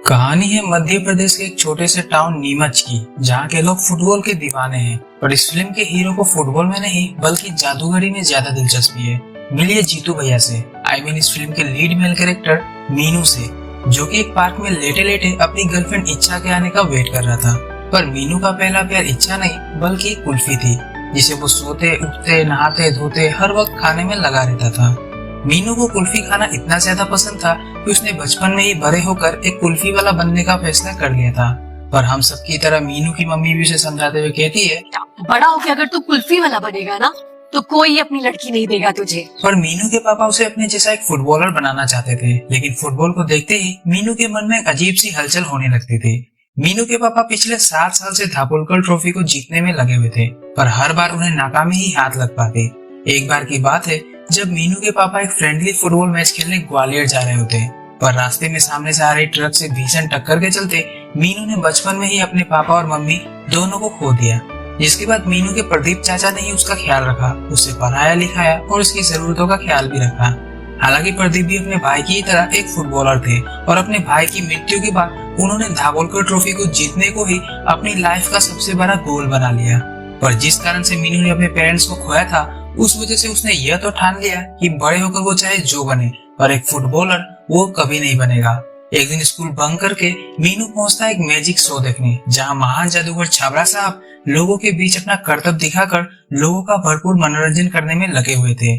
कहानी है मध्य प्रदेश के एक छोटे से टाउन नीमच की, जहाँ के लोग फुटबॉल के दीवाने हैं। पर इस फिल्म के हीरो को फुटबॉल में नहीं बल्कि जादूगरी में ज्यादा दिलचस्पी है। मिलिए जीतू भैया से, इस फिल्म के लीड मेल कैरेक्टर मीनू से, जो कि एक पार्क में लेटे लेटे अपनी गर्लफ्रेंड इच्छा के आने का वेट कर रहा था। पर मीनू का पहला प्यार इच्छा नहीं बल्कि एक कुल्फी थी, जिसे वो सोते उठते नहाते धोते हर वक्त खाने में लगा रहता था। मीनू को कुल्फी खाना इतना ज्यादा पसंद था कि उसने बचपन में ही बड़े होकर एक कुल्फी वाला बनने का फैसला कर लिया था। पर हम सब की तरह मीनू की मम्मी भी उसे समझाते हुए कहती है, बड़ा होकर अगर तू कुल्फी वाला बनेगा ना तो कोई अपनी लड़की नहीं देगा तुझे। पर मीनू के पापा उसे अपने जैसा एक फुटबॉलर बनाना चाहते थे, लेकिन फुटबॉल को देखते ही मीनू के मन में एक अजीब सी हलचल होने लगती थी। मीनू के पापा पिछले 7 साल से धापोलकर ट्रॉफी को जीतने में लगे हुए थे, पर हर बार उन्हें नाकामी ही हाथ लग पाती। एक बार की बात है जब मीनू के पापा एक फ्रेंडली फुटबॉल मैच खेलने ग्वालियर जा रहे होते, पर रास्ते में सामने से आ रही ट्रक से भीषण टक्कर के चलते मीनू ने बचपन में ही अपने पापा और मम्मी दोनों को खो दिया। जिसके बाद मीनू के प्रदीप चाचा ने ही उसका ख्याल रखा, उसे पढ़ाया लिखाया और उसकी जरूरतों का ख्याल भी रखा। हालांकि प्रदीप भी अपने भाई की तरह एक फुटबॉलर थे और अपने भाई की मृत्यु के बाद उन्होंने धावोलकर ट्रॉफी को जीतने को ही अपनी लाइफ का सबसे बड़ा गोल बना लिया। पर जिस कारण से मीनू ने अपने पेरेंट्स को खोया था, उस वजह से उसने यह तो ठान लिया कि बड़े होकर वो चाहे जो बने, पर एक फुटबॉलर वो कभी नहीं बनेगा। एक दिन स्कूल बंक करके मीनू पहुंचता है एक मैजिक शो देखने, जहां महान जादूगर छाबड़ा साहब लोगों के बीच अपना करतब दिखाकर लोगों का भरपूर मनोरंजन करने में लगे हुए थे।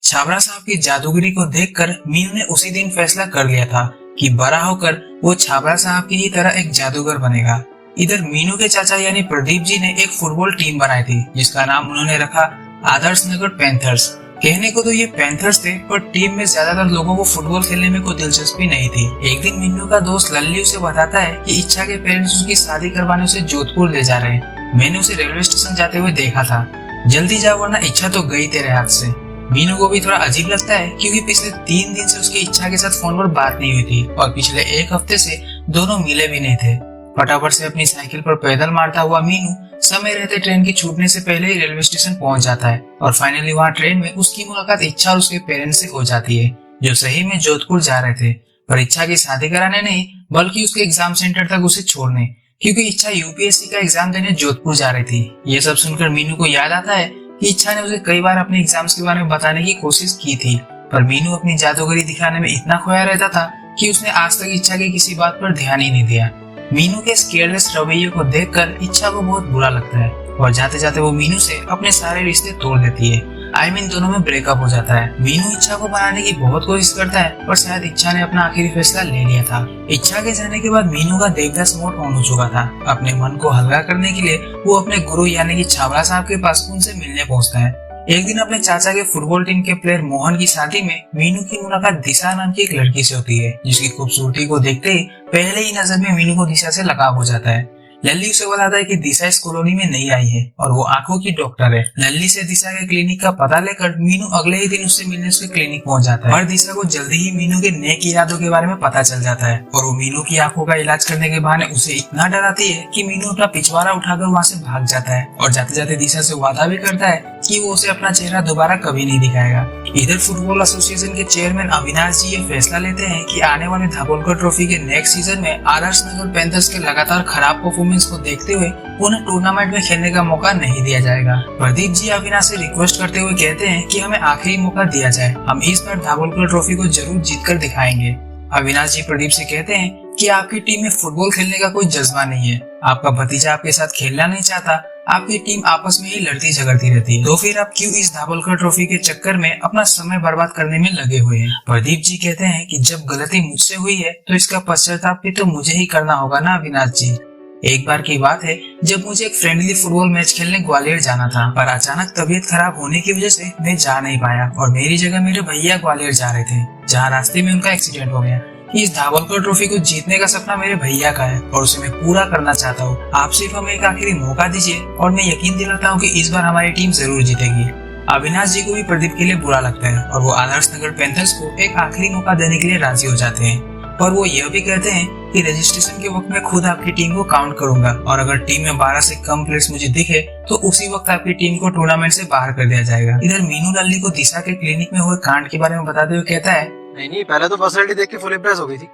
छाबड़ा साहब की जादूगरी को देखकर मीनू ने उसी दिन फैसला कर लिया था कि बड़ा होकर वो छाबड़ा साहब की ही तरह एक जादूगर बनेगा। इधर मीनू के चाचा यानी प्रदीप जी ने एक फुटबॉल टीम बनाई थी, जिसका नाम उन्होंने रखा आदर्श नगर पैंथर्स। कहने को तो ये पैंथर्स थे, पर टीम में ज्यादातर लोगों को फुटबॉल खेलने में कोई दिलचस्पी नहीं थी। एक दिन मीनू का दोस्त लल्ली उसे बताता है कि इच्छा के पेरेंट्स उसकी शादी करवाने उसे जोधपुर ले जा रहे हैं। मैंने उसे रेलवे स्टेशन जाते हुए देखा था, जल्दी जाओ वरना इच्छा तो गई तेरे हाथ से। मीनू को भी थोड़ा अजीब लगता है, क्योंकि पिछले 3 दिन से उसकी इच्छा के साथ फोन पर बात नहीं हुई थी और पिछले 1 हफ्ते से दोनों मिले भी नहीं थे। फटाफट से अपनी साइकिल पर पैदल मारता हुआ मीनू समय रहते ट्रेन की छूटने से पहले ही रेलवे स्टेशन पहुंच जाता है और फाइनली वहां ट्रेन में उसकी मुलाकात इच्छा और उसके पेरेंट्स से हो जाती है, जो सही में जोधपुर जा रहे थे, पर इच्छा की शादी कराने नहीं बल्कि उसके एग्जाम सेंटर तक उसे छोड़ने, क्योंकि इच्छा यूपीएससी का एग्जाम देने जोधपुर जा रही थी। ये सब सुनकर मीनू को याद आता है कि इच्छा ने उसे कई बार अपने एग्जाम्स के बारे में बताने की कोशिश की थी, पर मीनू अपनी जादूगरी दिखाने में इतना खोया रहता था कि उसने आज तक इच्छा की किसी बात पर ध्यान ही नहीं दिया। मीनू के केयरलेस रवैये को देखकर इच्छा को बहुत बुरा लगता है और जाते जाते वो मीनू से अपने सारे रिश्ते तोड़ देती है। दोनों में ब्रेकअप हो जाता है। मीनू इच्छा को बनाने की बहुत कोशिश करता है, पर शायद इच्छा ने अपना आखिरी फैसला ले लिया था। इच्छा के जाने के बाद मीनू का देवदास मोड ऑन हो चुका था। अपने मन को हल्का करने के लिए वो अपने गुरु यानी कि छाबड़ा साहब के पास उनसे मिलने पहुंचता है। एक दिन अपने चाचा के फुटबॉल टीम के प्लेयर मोहन की शादी में मीनू की मुलाकात दिशा नाम की एक लड़की से होती है, जिसकी खूबसूरती को देखते ही पहले ही नजर में मीनू को दिशा से लगाव हो जाता है। लल्ली उसे बताता है कि दिशा इस कॉलोनी में नई आई है और वो आंखों की डॉक्टर है। लल्ली से दिशा के क्लिनिक का पता लेकर मीनू अगले ही दिन उससे मिलने उसके क्लिनिक पहुंच जाता है। पर दिशा को जल्दी ही मीनू के नेक इरादों के बारे में पता चल जाता है और वो मीनू की आंखों का इलाज करने के बहाने उसे इतना डराती है कि मीनू अपना पिछवाड़ा उठाकर वहाँ से भाग जाता है और जाते जाते दिशा से वादा भी करता है कि वो उसे अपना चेहरा दोबारा कभी नहीं दिखाएगा। इधर फुटबॉल एसोसिएशन के चेयरमैन अविनाश जी ये फैसला लेते हैं कि आने वाले धापोलकर ट्रॉफी के नेक्स्ट सीजन में आदर्श नगर पैंथर्स के लगातार खराब परफॉर्मेंस को देखते हुए उन्हें टूर्नामेंट में खेलने का मौका नहीं दिया जाएगा। प्रदीप जी अविनाश से रिक्वेस्ट करते हुए कहते हैं कि हमें आखिरी मौका दिया जाए, हम इस बार धापोलकर ट्रॉफी को जरूर जीत कर दिखाएंगे। अविनाश जी प्रदीप से कहते हैं कि आपकी टीम में फुटबॉल खेलने का कोई जज्बा नहीं है, आपका भतीजा आपके साथ खेलना नहीं चाहता, आपकी टीम आपस में ही लड़ती झगड़ती रहती है, तो फिर आप क्यों इस धापोलकर ट्रॉफी के चक्कर में अपना समय बर्बाद करने में लगे हुए हैं। प्रदीप जी कहते हैं कि जब गलती मुझसे हुई है तो इसका पश्चाताप भी तो मुझे ही करना होगा ना अविनाश जी। एक बार की बात है जब मुझे एक फ्रेंडली फुटबॉल मैच खेलने ग्वालियर जाना था, पर अचानक तबीयत खराब होने की वजह से मैं जा नहीं पाया और मेरी जगह मेरे भैया ग्वालियर जा रहे थे, जहाँ रास्ते में उनका एक्सीडेंट हो गया। इस धावोलकर ट्रॉफी को जीतने का सपना मेरे भैया का है और उसे मैं पूरा करना चाहता हूँ। आप सिर्फ हमें एक आखिरी मौका दीजिए और मैं यकीन दिलाता हूँ कि इस बार हमारी टीम जरूर जीतेगी। अविनाश जी को भी प्रदीप के लिए बुरा लगता है और वो आदर्श नगर पैंथर्स को एक आखिरी मौका देने के लिए राजी हो जाते हैं, और वो यह भी कहते हैं कि रजिस्ट्रेशन के वक्त मैं खुद आपकी टीम को काउंट करूंगा और अगर टीम में 12 से कम प्लेयर्स मुझे दिखे तो उसी वक्त आपकी टीम को टूर्नामेंट से बाहर कर दिया जाएगा। इधर मीनू लल्ली को दिशा के क्लिनिक में हुए कांड के बारे में बताते हुए कहता है, नहीं, पहले तो पर्सनैलिटी देख के फुल इम्प्रेस हो गई थी,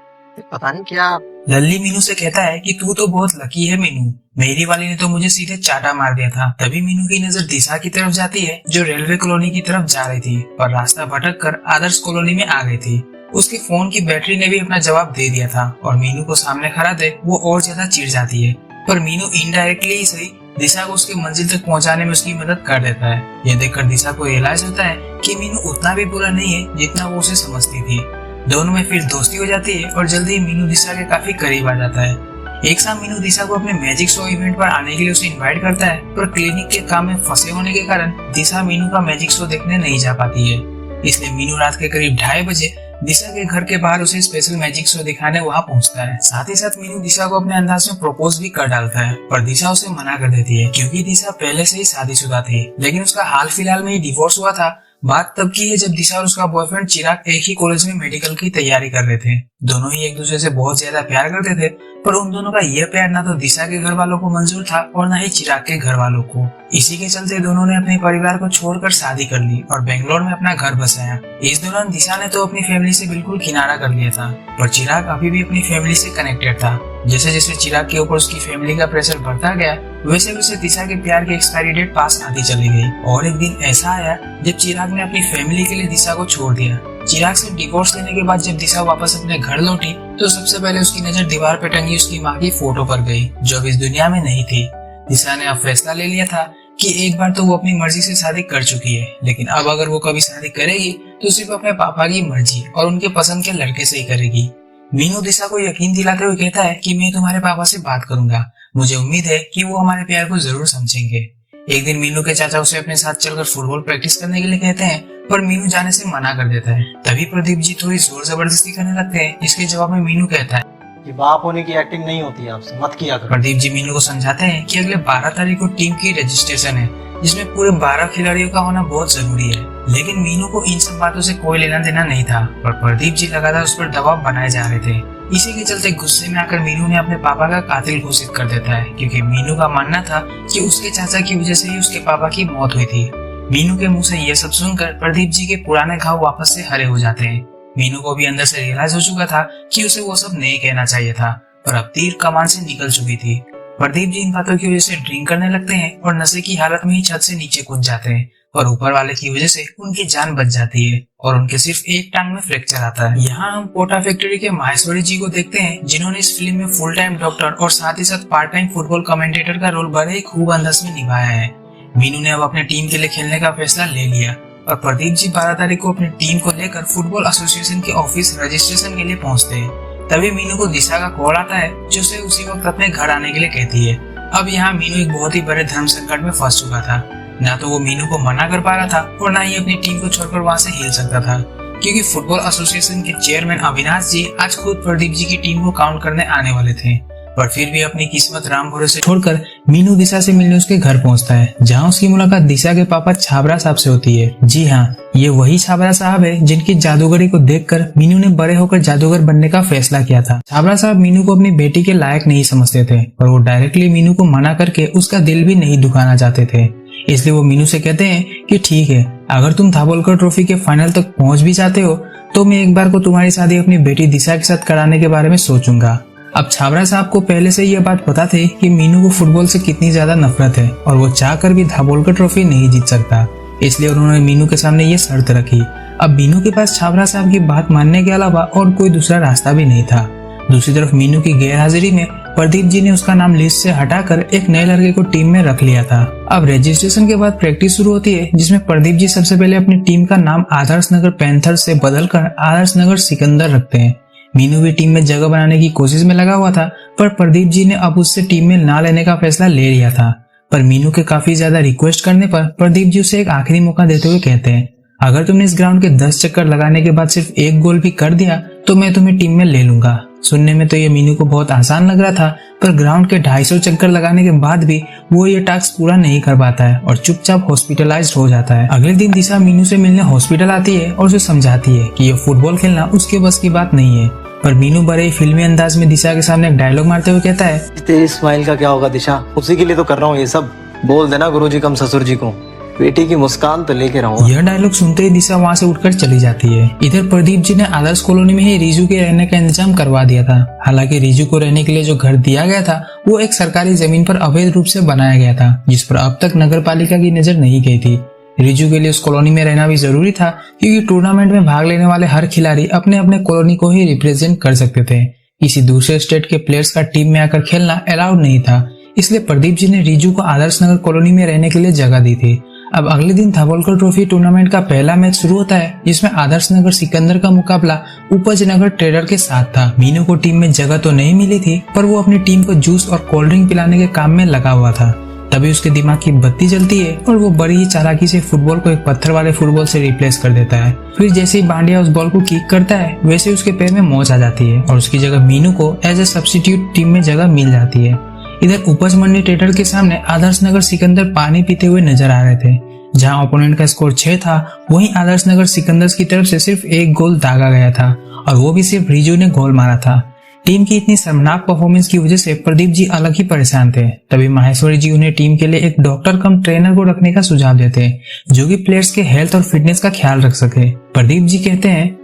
पता नहीं क्या। लल्ली मीनू से कहता है कि तू तो बहुत लकी है मीनू, मेरी वाली ने तो मुझे सीधे चाटा मार दिया था। तभी मीनू की नजर दिशा की तरफ जाती है जो रेलवे कॉलोनी की तरफ जा रही थी और रास्ता भटक कर आदर्श कॉलोनी में आ गई थी। उसके फोन की बैटरी ने भी अपना जवाब दे दिया था और मीनू को सामने खड़ा देख वो और ज्यादा चिढ़ जाती है। पर मीनू इनडायरेक्टली ही सही दिशा को उसकी मंजिल तक पहुंचाने में उसकी मदद कर देता है। यह देखकर दिशा को रियलाइज होता है कि मीनू उतना भी बुरा नहीं है जितना वो उसे समझती थी। दोनों में फिर दोस्ती हो जाती है और जल्दी ही मीनू दिशा के काफी करीब आ जाता है। एक शाम मीनू दिशा को अपने मैजिक शो इवेंट पर आने के लिए उसे इनवाइट करता है, पर क्लिनिक के काम में फंसे होने के कारण दिशा मीनू का मैजिक शो देखने नहीं जा पाती है। इसलिए मीनू रात के करीब 2:30 बजे दिशा के घर के बाहर उसे स्पेशल मैजिक शो दिखाने वहाँ पहुँचता है। साथ ही साथ मीनू दिशा को अपने अंदाज में प्रपोज भी कर डालता है, पर दिशा उसे मना कर देती है क्योंकि दिशा पहले से ही शादीशुदा थी, लेकिन उसका हाल फिलहाल में ही डिवोर्स हुआ था। बात तब की है जब दिशा और उसका बॉयफ्रेंड चिराग एक ही कॉलेज में मेडिकल की तैयारी कर रहे थे। दोनों ही एक दूसरे से बहुत ज्यादा प्यार करते थे, पर उन दोनों का यह प्यार ना तो दिशा के घर वालों को मंजूर था और ना ही चिराग के घर वालों को। इसी के चलते दोनों ने अपने परिवार को छोड़कर शादी कर ली और बेंगलोर में अपना घर बसाया। इस दौरान दिशा ने तो अपनी फैमिली से बिल्कुल किनारा कर लिया था, पर चिराग अभी भी अपनी फैमिली से कनेक्टेड था। जैसे जैसे चिराग के ऊपर उसकी फैमिली का प्रेशर बढ़ता गया, वैसे वैसे दिशा के प्यार की एक्सपायरी डेट पास आती चली गई। और एक दिन ऐसा आया जब चिराग ने अपनी फैमिली के लिए दिशा को छोड़ दिया। चिराग से डिवोर्स लेने के बाद जब दिशा वापस अपने घर लौटी तो सबसे पहले उसकी नजर दीवार पे टंगी उसकी माँ की फोटो पर गई, जो अब इस दुनिया में नहीं थी। दिशा ने अब फैसला ले लिया था कि एक बार तो वो अपनी मर्जी से शादी कर चुकी है, लेकिन अब अगर वो कभी शादी करेगी तो सिर्फ अपने पापा की मर्जी और उनके पसंद के लड़के से ही करेगी। मीनू दिशा को यकीन दिलाते हुए कहता है कि मैं तुम्हारे पापा से बात करूंगा, मुझे उम्मीद है कि वो हमारे प्यार को जरूर समझेंगे। एक दिन मीनू के चाचा उसे अपने साथ चलकर फुटबॉल प्रैक्टिस करने के लिए कहते हैं, पर मीनू जाने से मना कर देता है। तभी प्रदीप जी थोड़ी जोर जबरदस्ती करने लगते हैं, जिसके जवाब में मीनू कहता है कि बाप होने की एक्टिंग नहीं होती है, आपसे मत किया करो। प्रदीप जी मीनू को समझाते हैं कि अगले 12 तारीख को टीम की रजिस्ट्रेशन है, जिसमें पूरे 12 खिलाड़ियों का होना बहुत जरूरी है। लेकिन मीनू को इन सब बातों से कोई लेना देना नहीं था, पर प्रदीप जी लगातार उस पर दबाव बनाए जा रहे थे। इसी के चलते गुस्से में आकर मीनू ने अपने पापा का कातिल घोषित कर देता है, क्योंकि मीनू का मानना था कि उसके चाचा की वजह से ही उसके पापा की मौत हुई थी। मीनू के मुंह से यह सब सुनकर प्रदीप जी के पुराने घाव वापस से हरे हो जाते हैं। मीनू को भी अंदर से रियलाइज हो चुका था कि उसे वो सब नहीं कहना चाहिए था, पर अब तीर कमान से निकल चुकी थी। प्रदीप जी इन बातों की वजह से ड्रिंक करने लगते हैं और नशे की हालत में ही छत से नीचे कूद जाते हैं, और ऊपर वाले की वजह से उनकी जान बच जाती है और उनके सिर्फ एक टांग में फ्रैक्चर आता है। यहाँ हम कोटा फैक्ट्री के माहेश्वरी जी को देखते हैं, जिन्होंने इस फिल्म में फुल टाइम डॉक्टर और साथ ही साथ पार्ट टाइम फुटबॉल कमेंटेटर का रोल बड़े ही खूब अंदाज में निभाया है। मीनू ने अब अपने टीम के लिए खेलने का फैसला ले लिया और प्रदीप जी 12 तारीख को अपनी टीम को लेकर फुटबॉल एसोसिएशन के ऑफिस रजिस्ट्रेशन के लिए पहुंचते हैं। तभी मीनू को दिशा का कॉल आता है, जो उसे उसी वक्त अपने घर आने के लिए कहती है। अब यहाँ मीनू एक बहुत ही बड़े धर्म संकट में फंस चुका था। ना तो वो मीनू को मना कर पा रहा था और ना ही अपनी टीम को छोड़कर वहाँ से हिल सकता था, क्योंकि फुटबॉल एसोसिएशन के चेयरमैन अविनाश जी आज खुद प्रदीप जी की टीम को काउंट करने आने वाले थे। पर फिर भी अपनी किस्मत राम भरोसे छोड़कर मीनू दिशा से मिलने उसके घर पहुंचता है, जहां उसकी मुलाकात दिशा के पापा छाबरा साहब से होती है। जी हाँ, ये वही छाबरा साहब है जिनकी जादूगरी को देखकर मीनू ने बड़े होकर जादूगर बनने का फैसला किया था। छाबरा साहब मीनू को अपनी बेटी के लायक नहीं समझते थे, पर वो डायरेक्टली मीनू को मना करके उसका दिल भी नहीं दुखाना चाहते थे। इसलिए वो मीनू से कहते हैं कि ठीक है, अगर तुम धाबोलकर ट्रॉफी के फाइनल तक पहुंच भी जाते हो तो मैं एक बार को तुम्हारी शादी अपनी बेटी दिशा के साथ कराने के बारे में सोचूंगा। अब छाबरा साहब को पहले से यह बात पता थी कि मीनू को फुटबॉल से कितनी ज्यादा नफरत है और वो चाहकर भी धाबोलकर ट्रॉफी नहीं जीत सकता, इसलिए उन्होंने मीनू के सामने ये शर्त रखी। अब मीनू के पास छाबरा साहब की बात मानने के अलावा और कोई दूसरा रास्ता भी नहीं था। दूसरी तरफ मीनू की गैरहाजिरी में प्रदीप जी ने उसका नाम लिस्ट से हटाकर एक नए लड़के को टीम में रख लिया था। अब रजिस्ट्रेशन के बाद प्रैक्टिस शुरू होती है, जिसमें प्रदीप जी सबसे पहले अपनी टीम का नाम आदर्श नगर पैंथर्स से बदलकर आदर्श नगर सिकंदर रखते हैं। मीनू भी टीम में जगह बनाने की कोशिश में लगा हुआ था, पर प्रदीप जी ने अब उससे टीम में ना लेने का फैसला ले लिया था। पर मीनू के काफी ज्यादा रिक्वेस्ट करने पर प्रदीप जी उसे एक आखिरी मौका देते हुए कहते हैं, अगर तुमने इस ग्राउंड के 10 चक्कर लगाने के बाद सिर्फ एक गोल भी कर दिया तो मैं तुम्हें टीम में ले लूंगा। सुनने में तो ये मीनू को बहुत आसान लग रहा था, पर ग्राउंड के 250 चक्कर लगाने के बाद भी वो ये टास्क पूरा नहीं कर पाता है और चुपचाप हॉस्पिटलाइज्ड हो जाता है। अगले दिन दिशा मीनू से मिलने हॉस्पिटल आती है और उसे समझाती है कि ये फुटबॉल खेलना उसके बस की बात नहीं है। पर मीनू बड़े ही फिल्मी अंदाज में दिशा के सामने एक डायलॉग मारते हुए कहता है, तेरी स्माइल का क्या होगा दिशा, उसी के लिए तो कर रहा हूँ ये सब। बोल देना गुरुजी कम ससुर जी को बेटी की मुस्कान तो लेके रहूंगा। यह डायलॉग सुनते ही दिशा वहाँ से उठकर चली जाती है। इधर प्रदीप जी ने आदर्श कॉलोनी में ही रिजू के रहने का इंतजाम करवा दिया था। हालांकि रिजू को रहने के लिए जो घर दिया गया था वो एक सरकारी जमीन पर अवैध रूप से बनाया गया था, जिस पर अब तक नगर पालिका की नजर नहीं गई थी। रिजू के लिए उस कॉलोनी में रहना भी जरूरी था, क्योंकि टूर्नामेंट में भाग लेने वाले हर खिलाड़ी अपने अपने कॉलोनी को ही रिप्रेजेंट कर सकते थे। किसी दूसरे स्टेट के प्लेयर्स का टीम में आकर खेलना अलाउड नहीं था, इसलिए प्रदीप जी ने रिजू को आदर्श नगर कॉलोनी में रहने के लिए जगह दी थी। अब अगले दिन धावोलकर ट्रॉफी टूर्नामेंट का पहला मैच शुरू होता है, जिसमें आदर्श नगर सिकंदर का मुकाबला उपज नगर ट्रेडर के साथ था। मीनू को टीम में जगह तो नहीं मिली थी, पर वो अपनी टीम को जूस और कोल्ड ड्रिंक पिलाने के काम में लगा हुआ था। तभी उसके दिमाग की बत्ती जलती है और वो बड़ी ही चालाकी से फुटबॉल को एक पत्थर वाले फुटबॉल से रिप्लेस कर देता है। फिर जैसे ही बांडिया उस बॉल को किक करता है, वैसे उसके पैर में मोच आ जाती है और उसकी जगह मीनू को एज ए सब्स्टिट्यूट टीम में जगह मिल जाती है। इधर उपज मंडी ट्रेडर के सामने आदर्श नगर सिकंदर पानी पीते हुए नजर आ रहे थे। जहां ओपोनेंट का स्कोर 6 था, वहीं आदर्श नगर सिकंदर की तरफ से सिर्फ एक गोल दागा गया था और वो भी सिर्फ रिजू ने गोल मारा था। टीम की इतनी शर्मनाक परफॉर्मेंस की वजह से प्रदीप जी अलग ही परेशान थे। तभी माहेश्वरी जी उन्हें टीम के लिए एक डॉक्टर कम ट्रेनर को रखने का सुझाव देते हैं, जो कि प्लेयर्स के हेल्थ और फिटनेस का ख्याल रख सके। प्रदीप जी कहते हैं,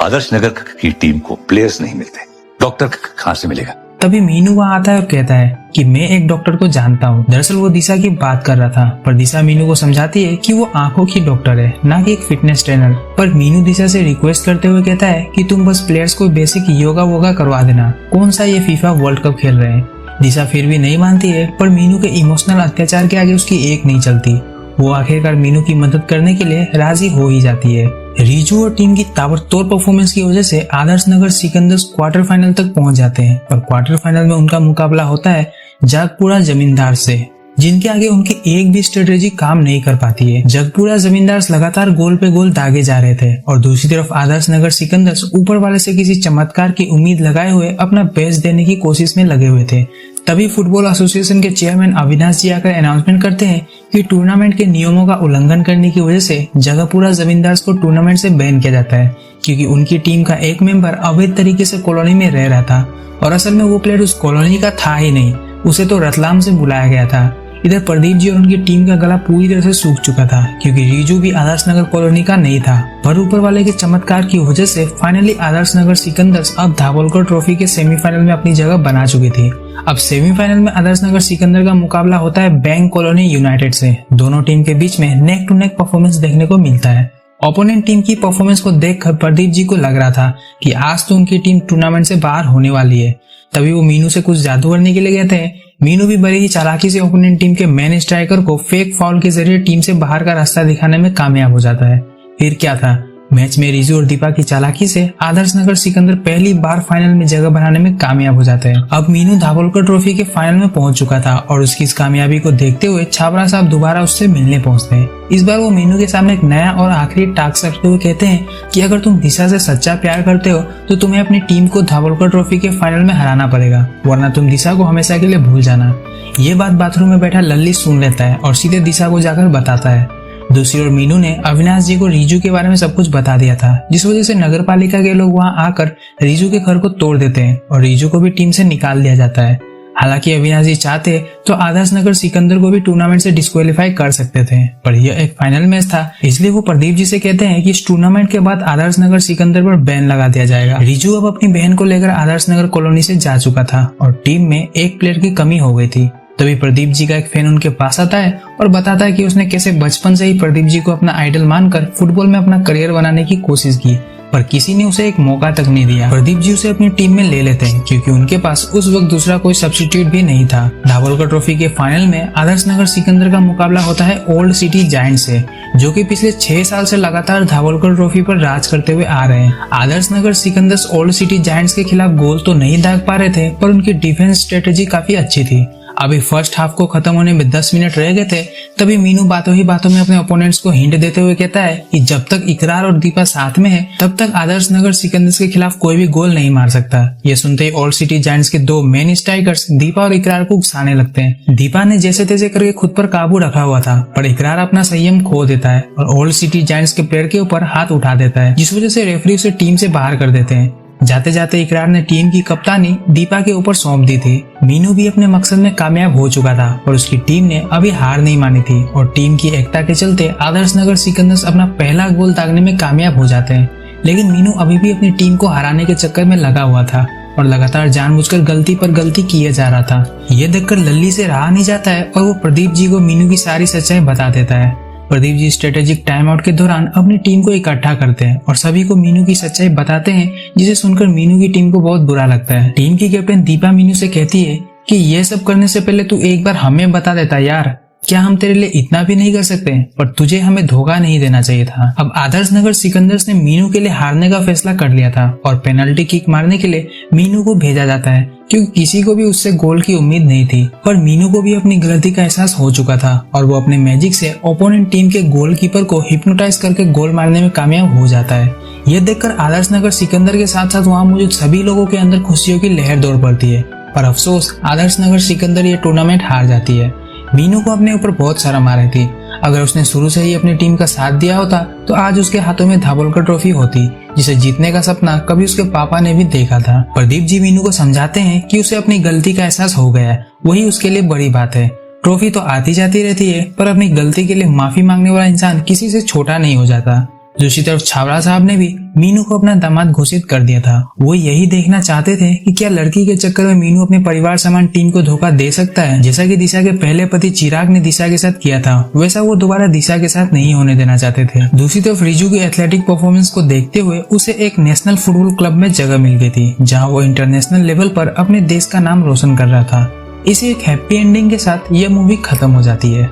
आदर्श नगर की टीम को प्लेयर्स नहीं मिलते, डॉक्टर कहाँ से मिलेगा? तभी मीनू वहाँ आता है और कहता है कि मैं एक डॉक्टर को जानता हूँ। दरअसल वो दिशा की बात कर रहा था, पर दिशा मीनू को समझाती है कि वो आंखों की डॉक्टर है, ना कि एक फिटनेस ट्रेनर। पर मीनू दिशा से रिक्वेस्ट करते हुए कहता है कि तुम बस प्लेयर्स को बेसिक योगा वोगा करवा देना, कौन सा ये फीफा वर्ल्ड कप खेल रहे हैं। दिशा फिर भी नहीं मानती है, पर मीनू के इमोशनल अत्याचार के आगे उसकी एक नहीं चलती। वो आखिरकार मीनू की मदद करने के लिए राजी हो ही जाती है। रिजू और टीम की ताबड़तोड़ परफॉर्मेंस की वजह से आदर्श नगर सिकंदर क्वार्टर फाइनल तक पहुंच जाते हैं और क्वार्टर फाइनल में उनका मुकाबला होता है जगपुरा जमींदार से, जिनके आगे उनकी एक भी स्ट्रेटेजी काम नहीं कर पाती है। जगपुरा जमींदार लगातार गोल पे गोल दागे जा रहे थे और दूसरी तरफ आदर्श नगर सिकंदर ऊपर वाले से किसी चमत्कार की उम्मीद लगाए हुए अपना बेस्ट देने की कोशिश में लगे हुए थे। तभी फुटबॉल एसोसिएशन के चेयरमैन अविनाश जी आकर अनाउंसमेंट करते हैं कि टूर्नामेंट के नियमों का उल्लंघन करने की वजह से जगपुरा जमींदार को टूर्नामेंट से बैन किया जाता है, क्योंकि उनकी टीम का एक मेंबर अवैध तरीके से कॉलोनी में रह रहा था और असल में वो प्लेयर उस कॉलोनी का था ही नहीं, उसे तो रतलाम से बुलाया गया था। इधर प्रदीप जी और उनकी टीम का गला पूरी तरह से सूख चुका था, क्योंकि रिजू भी आदर्श नगर कॉलोनी का नहीं था। पर ऊपर वाले के चमत्कार की वजह से फाइनली आदर्श नगर सिकंदर अब धावोलकर ट्रॉफी के सेमीफाइनल में अपनी जगह बना चुकी थी। अब सेमीफाइनल में आदर्श नगर सिकंदर का मुकाबला होता है बैंक कॉलोनी यूनाइटेड से। दोनों टीम के बीच में नेक टू नेक परफॉर्मेंस देखने को मिलता है। ओपोनेंट टीम की परफॉर्मेंस को देखकर प्रदीप जी को लग रहा था कि आज तो उनकी टीम टूर्नामेंट से बाहर होने वाली है। तभी वो मीनू से कुछ जादू करने के लिए कहते हैं। मीनू भी बड़ी ही चालाकी से ओपोनेंट टीम के मेन स्ट्राइकर को फेक फाउल के जरिए टीम से बाहर का रास्ता दिखाने में कामयाब हो जाता है। फिर क्या था, मैच में रिजू और दीपा की चालाकी से आदर्श नगर सिकंदर पहली बार फाइनल में जगह बनाने में कामयाब हो जाते हैं। अब मीनू धावोलकर ट्रॉफी के फाइनल में पहुंच चुका था और उसकी इस कामयाबी को देखते हुए छाबड़ा साहब दोबारा उससे मिलने पहुंचते हैं। इस बार वो मीनू के सामने एक नया और आखिरी टास्क रखते हुए कहते हैं कि अगर तुम दिशा से सच्चा प्यार करते हो तो तुम्हें अपनी टीम को धावोलकर ट्रॉफी के फाइनल में हराना पड़ेगा, वरना तुम दिशा को हमेशा के लिए भूल जाना। ये बात बाथरूम में बैठा लल्ली सुन लेता है और सीधे दिशा को जाकर बताता है। दूसरी ओर मीनू ने अविनाश जी को रिजू के बारे में सब कुछ बता दिया था, जिस वजह से नगर पालिका के लोग वहां आकर रिजू के घर को तोड़ देते हैं और रिजू को भी टीम से निकाल दिया जाता है। हालांकि अविनाश जी चाहते तो आदर्श नगर सिकंदर को भी टूर्नामेंट से डिस्क्वालीफाई कर सकते थे, पर यह एक फाइनल मैच था, इसलिए वो प्रदीप जी से कहते हैं कि इस टूर्नामेंट के बाद आदर्श नगर सिकंदर पर बैन लगा दिया जाएगा। रिजू अब अपनी बहन को लेकर आदर्श नगर कॉलोनी से जा चुका था और टीम में एक प्लेयर की कमी हो गई थी। तभी प्रदीप जी का एक फैन उनके पास आता है और बताता है कि उसने कैसे बचपन से ही प्रदीप जी को अपना आइडल मानकर फुटबॉल में अपना करियर बनाने की कोशिश की, पर किसी ने उसे एक मौका तक नहीं दिया। प्रदीप जी उसे अपनी टीम में ले लेते हैं, क्योंकि उनके पास उस वक्त दूसरा कोई सब्स्टिट्यूट भी नहीं था। धावोलकर ट्रॉफी के फाइनल में आदर्श नगर सिकंदर का मुकाबला होता है ओल्ड सिटी जायंट से, जो कि पिछले 6 साल से लगातार धावोलकर ट्रॉफी पर राज करते हुए आ रहे हैं। Adarsh Nagar Sikandar old city giants के खिलाफ गोल तो नहीं दाग पा रहे थे, पर उनकी डिफेंस स्ट्रेटेजी काफी अच्छी थी। अभी फर्स्ट हाफ को खत्म होने में 10 मिनट रह गए थे, तभी मीनू बातों ही बातों में अपने ओपोनेंट्स को हिंट देते हुए कहता है कि जब तक इकरार और दीपा साथ में है तब तक आदर्श नगर सिकंदर के खिलाफ कोई भी गोल नहीं मार सकता। ये सुनते ही ओल्ड सिटी जायंट्स के 2 मेन स्ट्राइकर्स दीपा और इकरार को उकसाने लगते हैं। दीपा ने जैसे तैसे करके खुद पर काबू रखा हुआ था, पर इकरार अपना संयम खो देता है और ओल्ड सिटी जायंट्स के प्लेयर के ऊपर हाथ उठा देता है, जिस वजह से रेफरी उसे टीम से बाहर कर देते हैं। जाते जाते इकरार ने टीम की कप्तानी दीपा के ऊपर सौंप दी थी। मीनू भी अपने मकसद में कामयाब हो चुका था और उसकी टीम ने अभी हार नहीं मानी थी और टीम की एकता के चलते आदर्श नगर सिकंदर्स अपना पहला गोल दागने में कामयाब हो जाते हैं। लेकिन मीनू अभी भी अपनी टीम को हराने के चक्कर में लगा हुआ था और लगातार जानबूझकर गलती पर गलती किए जा रहा था। ये देखकर लल्ली से रहा नहीं जाता है और वो प्रदीप जी को मीनू की सारी सच्चाई बता देता है। Pradeep ji strategic time out के दौरान अपनी टीम को इकट्ठा करते हैं और सभी को मीनू की सच्चाई बताते हैं, जिसे सुनकर मीनू की टीम को बहुत बुरा लगता है। टीम की कैप्टन दीपा मीनू से कहती है कि ये सब करने से पहले तू एक बार हमें बता देता यार, क्या हम तेरे लिए इतना भी नहीं कर सकते? पर तुझे हमें धोखा नहीं देना चाहिए था। अब आदर्श नगर सिकंदर्स ने मीनू के लिए हारने का फैसला कर लिया था और पेनल्टी किक मारने के लिए मीनू को भेजा जाता है, क्योंकि किसी को भी उससे गोल की उम्मीद नहीं थी। पर मीनू को भी अपनी गलती का एहसास हो चुका था और वो अपने मैजिक से ओपोनेंट टीम के गोलकीपर को हिप्नोटाइज करके गोल मारने में कामयाब हो जाता है। यह देखकर आदर्श नगर सिकंदर के साथ साथ वहाँ मौजूद सभी लोगों के अंदर खुशियों की लहर दौड़ पड़ती है। पर अफसोस आदर्श नगर सिकंदर ये टूर्नामेंट हार जाती है। मीनू को अपने ऊपर बहुत शर्म आ रही थी। अगर उसने शुरू से ही अपनी टीम का साथ दिया होता तो आज उसके हाथों में दाभोलकर ट्रॉफी होती, जिसे जीतने का सपना कभी उसके पापा ने भी देखा था। प्रदीप जी मीनू को समझाते हैं कि उसे अपनी गलती का एहसास हो गया है, वही उसके लिए बड़ी बात है। ट्रॉफी तो आती जाती रहती है, पर अपनी गलती के लिए माफी मांगने वाला इंसान किसी से छोटा नहीं हो जाता। दूसरी तरफ छावड़ा साहब ने भी मीनू को अपना दामाद घोषित कर दिया था। वो यही देखना चाहते थे कि क्या लड़की के चक्कर में मीनू अपने परिवार समान टीम को धोखा दे सकता है। जैसा कि दिशा के पहले पति चिराग ने दिशा के साथ किया था, वैसा वो दोबारा दिशा के साथ नहीं होने देना चाहते थे। दूसरी तरफ रिजू की एथलेटिक परफॉर्मेंस को देखते हुए उसे एक नेशनल फुटबॉल क्लब में जगह मिल गई थी, जहाँ वो इंटरनेशनल लेवल पर अपने देश का नाम रोशन कर रहा था। इसी एक हैप्पी एंडिंग के साथ यह मूवी खत्म हो जाती है।